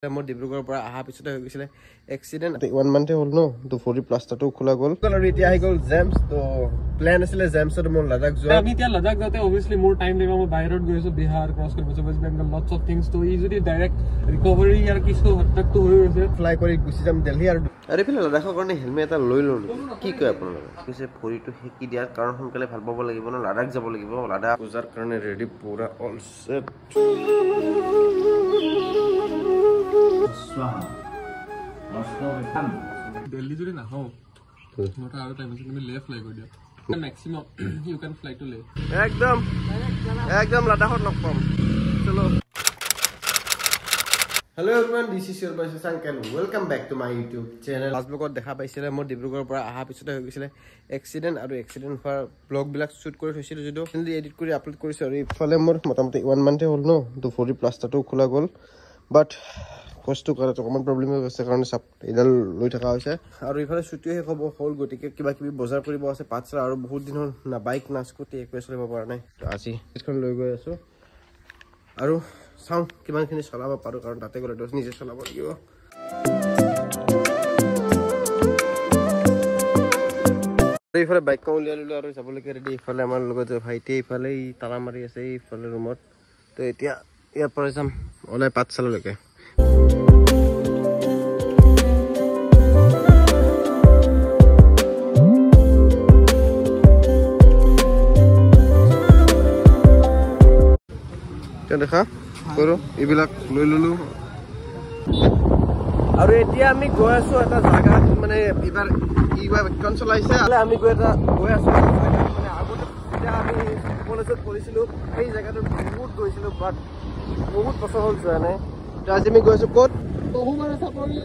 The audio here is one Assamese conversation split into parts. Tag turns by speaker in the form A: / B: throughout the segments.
A: মোৰ ডিব্ৰুগড়ৰ পৰা অহা পিছতে হৈ গৈছিলে এক্সিডেন্ট 1 মান্থে হ'ল ন তো ফৰি প্লাষ্টাৰটো খোলা গ'ল আৰু এতিয়া আহি গ'ল জেমছ তো প্ল্যান আছিল জেমছত মোৰ লাডাখ যোৱা
B: আমি এতিয়া লাডাখ যাতে অবভিয়াসলি মোৰ টাইম লাগিব মই বাহিৰত গৈছো বিহাৰ ক্ৰছ কৰিব West Bengal lots of things তো ইজিলি ডাইৰেক্ট ৰিকভাৰি ইয়াৰ কিছু হত্যাটো হৈ গৈছে
A: ফ্লাই কৰি গুচি যাম দিল্লী আৰু এইফালে লাডাখৰ কাৰণে হেলমেট এটা লৈ লওঁ কি কয় আপোনালোকে কৈছে ভৰিটো সেকি দিয়াৰ কাৰণ সোনকালে ভাল পাব লাগিব ন লাডাখ যাব লাগিব লাডাখ পূজাৰ কাৰণে ৰেডি পুৰা অল সেট
B: দিল্লী যদি নাহো মোটা আৰু টাইম আছে তুমি লে ফ্লাই কৰি দিয়া maximum you can fly to Leh
A: একদম লাডাখত লগ পাম চলো Hello everyone, this is your boy Sasank and welcome back to my YouTube channel. Last vlog দেখা পাইছিলে মোৰ ডিব্ৰুগড়ৰ পৰা অহা পিছতে হৈ গৈছিলে এক্সিডেন্ট আৰু এক্সিডেন্ট হোৱাৰ ব্লগ বিলাক শুট কৰি থৈছিলো যদিও কিন্তু এডিট কৰি আপলোড কৰিছো আৰু ইফালে মোৰ মোটামুটি 1 মান্থে হ'ল ন তো ফৰি প্লাষ্টাৰটো খোলা গ'ল বাট কষ্টটো কৰাত অকমান প্ৰব্লেম হৈ গৈছে কাৰণ চাপ এডাল লৈ থকা হৈছে আৰু ইফালে ছুটিও শেষ হ'ব হ'ল গতিকে কিবা কিবি বজাৰ কৰিব আছে পাঁচৰা আৰু বহুত দিন হ'ল না বাইক না স্কুটি একোৱে চলাব পৰা নাই তো আজি এইখন লৈ গৈ আছো আৰু চাওঁ কিমানখিনি চলাব পাৰো কাৰণ তাতে গ'লে দছ নিজে চলাব লাগিব এইফালে বাইকখন উলিয়াই ললো আৰু যাবলৈকে ৰেডি ইফালে আমাৰ লগত ভাইটি ইফালে তালা মাৰি আছে ইফালে ৰুমত তো এতিয়া ইয়াৰ পৰা যাম ওলাই পাঠশালালৈকে দেখা কৰো এইবিলাক লৈ ললো আৰু এতিয়া আমি গৈ আছো এটা জাগাত মানে এবাৰ এখন চলাইছে আমি গৈ আছো মানে আগতে যেতিয়া আমি কলেজত পঢ়িছিলো সেই জেগাটোত বহুত গৈছিলো বাট বহুত বছৰ হ'ল যোৱা নাই তো আজি আমি গৈ আছো ক'ত পহুমৰা চাপৰি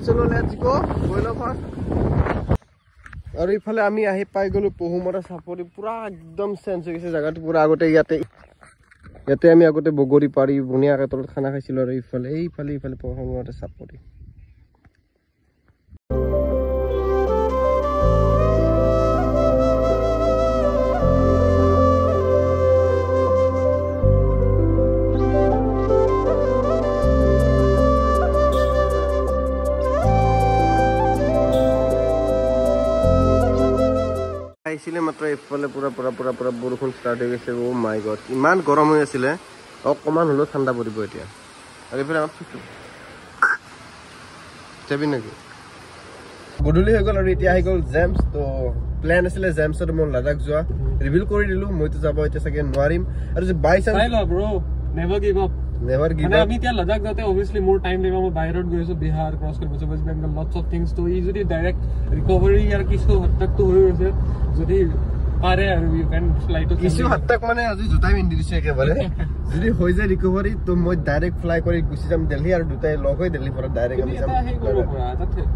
A: চলো লেটছ গো গৈ লওঁ ফাৰ্ষ্ট আৰু ইফালে আমি আহি পাই গলো পহুমৰা চাপৰি পুৰা একদম চেঞ্জ হৈ গৈছে জেগাটো পুৰা আগতে ইয়াতে আমি আগতে বগৰী পাৰি বনিয়াকে তলত খানা খাইছিলো আৰু ইফালে পহুমৰা চাপৰি আহিছিলে মাত্ৰ ইফালে পুৰা বৰষুণ ষ্টাৰ্ট হৈ গৈছে অ' মাই গড ইমান গৰম হৈ আছিলে অকণমান হ'লেও ঠাণ্ডা পৰিব এতিয়া আৰু এইফালে যাবি নেকি গধূলি হৈ গ'ল আৰু এতিয়া আহি গ'ল জেমছ তো প্লেন আছিলে জেমছত মই লাডাখ যোৱা ৰিভিল কৰি দিলো মইতো যাব এতিয়া চাগে নোৱাৰিম আৰু যে বাই চান্স
B: নেভাৰ গিভ আপ আমি এতিয়া লাডাখ যাতে অবভিয়াসলি মোৰ টাইম লাগিব মই বাহিৰত গৈছো বিহাৰ ক্ৰছ কৰিব West Bengal lots of things তো ইজিলি ডাইৰেক্ট ৰিকভাৰি ইয়াৰ কিছু হত্যাটো হৈ গৈছে যদি পাৰে আৰু ইউ ক্যান ফ্লাই টু
A: কিছু হত্যাক মানে আজি জোতাই পিন্ধি দিছে একেবাৰে যদি হৈ যায় ৰিকভাৰি তো মই ডাইৰেক্ট ফ্লাই কৰি গুচি যাম দিল্লী আৰু দুটাই লগ হৈ দিল্লীৰ পৰা ডাইৰেক্ট আমি যাম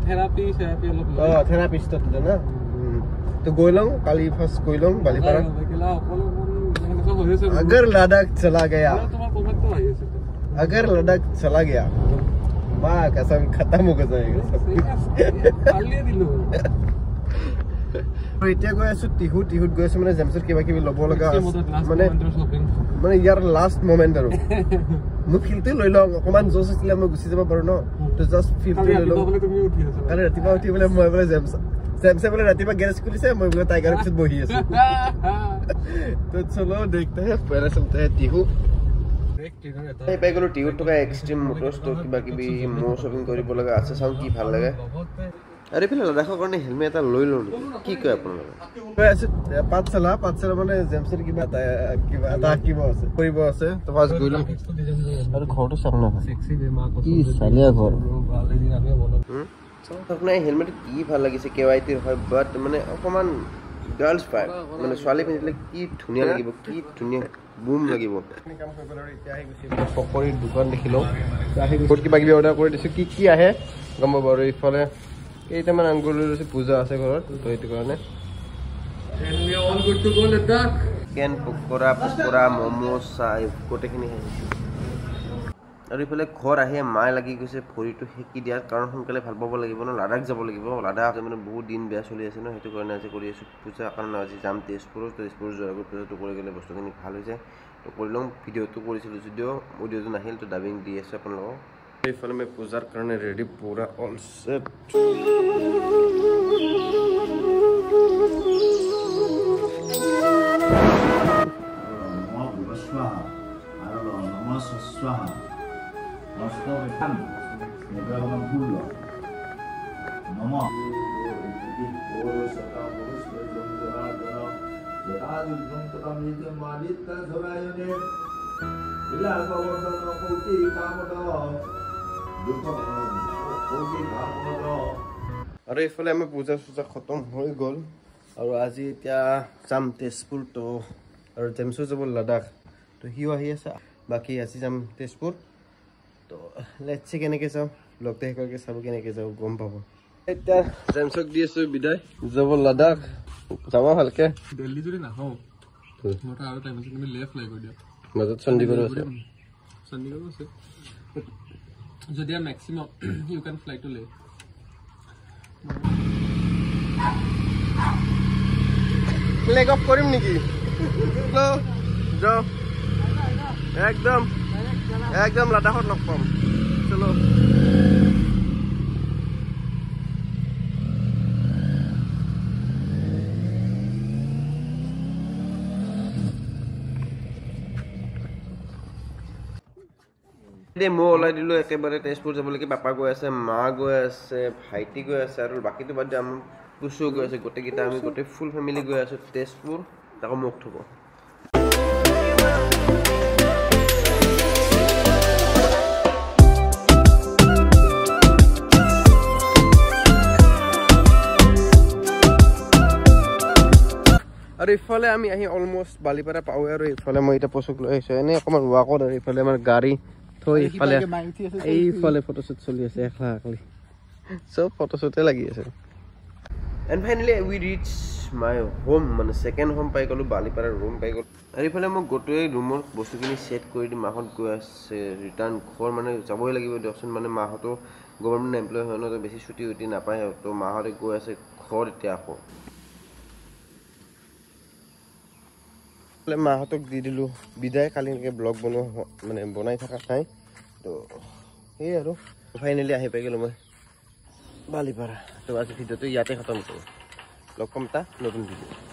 B: থেৰাপি অলপ
A: থেৰাপিষ্ট না তো গৈ লওঁ কালি ফাৰ্ষ্ট গৈ লওঁ বালিপাৰা अगर लद्दाख चला गया माँ कसम खत्म हो जाएगा सब এতিয়া গৈ আছো টিহুত গৈ আছো মানে জেমছত কিবা কিবি ল'ব লগা মানে ইয়াৰ লাষ্ট মোমেন্ট আৰু মই ফিলটো লৈ লওঁ অকমান জোচ আছিলে মই গুচি যাব পাৰো ন তো জাষ্ট ফিলটো লৈ লওঁ আৰু ৰাতিপুৱা উঠি বোলে মই বোলে জেমছে বোলে ৰাতিপুৱা গেৰেজ খুলিছে মই বোলে টাইগাৰৰ পিছত বহি আছো তো চলো দেখতে হে পহলে চলতে হে টিহু পাই গলো টিহুত থকা এক্সট্ৰিম মটৰ্ছ তো কিবা কিবি মোৰ শ্বপিং কৰিব লগা আছে চাওঁ কি ভাল লাগে আৰু এইফালে লাডাখৰ কাৰণে হেলমেট এটা লৈ লওঁ কি কয় আপোনালোকে পাঠশালা মানে জেমছৰ কিবা এটা আঁকিব আছে কৰিব আছে তো ফাৰ্ষ্ট গৈ লওঁ আৰু ঘৰটো চাম ন কি চালিয়া ঘৰ আপোনাৰ হেলমেট কি ভাল লাগিছে কেৱাইটিৰ হয় বাট মানে অকমান গাৰ্লছ পাই মানে ছোৱালী পিন্ধিলে কি ধুনীয়া লাগিব কি ধুনীয়া বুম লাগিব পকৰীৰ দোকান দেখিলো বহুত কিবা কিবি অৰ্ডাৰ কৰি দিছো কি আহে গম পাব আৰু ইফালে কেইটামান আংগুৰ লৈ লৈছো পূজা আছে ঘৰত তো সেইটো কাৰণে চিকেন পকৰা ম'ম' চাহ গোটেইখিনি আহিছে আৰু ইফালে ঘৰ আহি মায়ে লাগি গৈছে ভৰিটো সেকি দিয়াৰ কাৰণ সোনকালে ভাল পাব লাগিব ন লাডাখ যাব লাগিব লাডাখ মানে বহুত দিন বেয়া চলি আছে ন সেইটো কাৰণে আজি কৰি আছোঁ পূজা কাৰণে আজি যাম তেজপুৰ যোৱাৰ আগত পূজাটো কৰি গ'লে বস্তুখিনি ভাল হৈ যায় তো কৰি লওঁ ভিডিঅ'টো কৰিছিলোঁ যদিও অডিঅ'টো নাহিল তো ডাবিং দি আছোঁ আপোনালোকক এইফালে মই পূজাৰ কাৰণে ৰেডি পুৰা অল সেট আৰু এইফালে আমাৰ পূজা চূজা খতম হৈ গ'ল আৰু আজি এতিয়া যাম তেজপুৰ তো আৰু জেমছো যাব লাডাখ তো সিও আহি আছে বাকী আজি যাম তেজপুৰ তো লেটছ সি কেনেকৈ যাওঁ ব্লগটো শেষলৈকে চাব কেনেকৈ যাওঁ গম পাব এতিয়া জেমছক দি আছোঁ বিদায় যাব লাডাখ যাব ভালকৈ
B: দিল্লী যদি নাহওঁ মোৰ আৰু টাইম আছে তুমি লেফ্ট ফ্লাই কৰি দিয়া
A: মাজত চণ্ডীগড় আছে
B: চণ্ডীগড় আছে যদি maximum U can fly to লে
A: লেগ অফ কৰিম নেকি যাওঁ একদম একদম লাডাখত লগ পাম চলো মই ওলাই দিলোঁ একেবাৰে তেজপুৰ যাবলৈকে পাপা গৈ আছে মা গৈ আছে ভাইটি গৈ আছে আৰু বাকীটো বাদ দিয়ে আমাৰ পুচু গৈ আছে গোটেইকেইটা আমি গোটেই ফুল ফেমিলি গৈ আছোঁ তেজপুৰ তাকো মোক থ'ব আৰু ইফালে আমি আহি অলমষ্ট বালিপাৰা পাওঁ আৰু ইফালে মই এতিয়া পচুক লৈ আহিছোঁ এনেই অকণমান ৱাকত আৰু ইফালে আমাৰ গাড়ী থৈ ইফালে এইফালে ফটোশ্বুট চলি আছে একলা একলি চব ফটোশ্বুটে লাগি আছে and finally we reach my home মানে ছেকেণ্ড হোম পাই গ'লোঁ বালিপাৰাৰ ৰুম পাই গ'লোঁ আৰু ইফালে মই গোটেই ৰুমৰ বস্তুখিনি ছেট কৰি দি মাহঁত গৈ আছে ৰিটাৰ্ণ ঘৰ মানে যাবই লাগিব দিয়কচোন মানে মাহঁতো গভৰ্ণমেণ্ট এমপ্লয় হয় ন তো বেছি ছুটি উটি নাপায় তো মাহঁতে গৈ আছে ঘৰ এতিয়া আকৌ মাহঁতক দি দিলোঁ বিদায় কালি এনেকৈ ব্লগ বনোৱা মানে বনাই থকা নাই তো সেয়ে আৰু ফাইনেলি আহি পাই গ'লোঁ মই বালিপাৰা তো আজি ভিডিঅ'টো ইয়াতে খতম কৰোঁ লগ পাম এটা নতুন ভিডিঅ'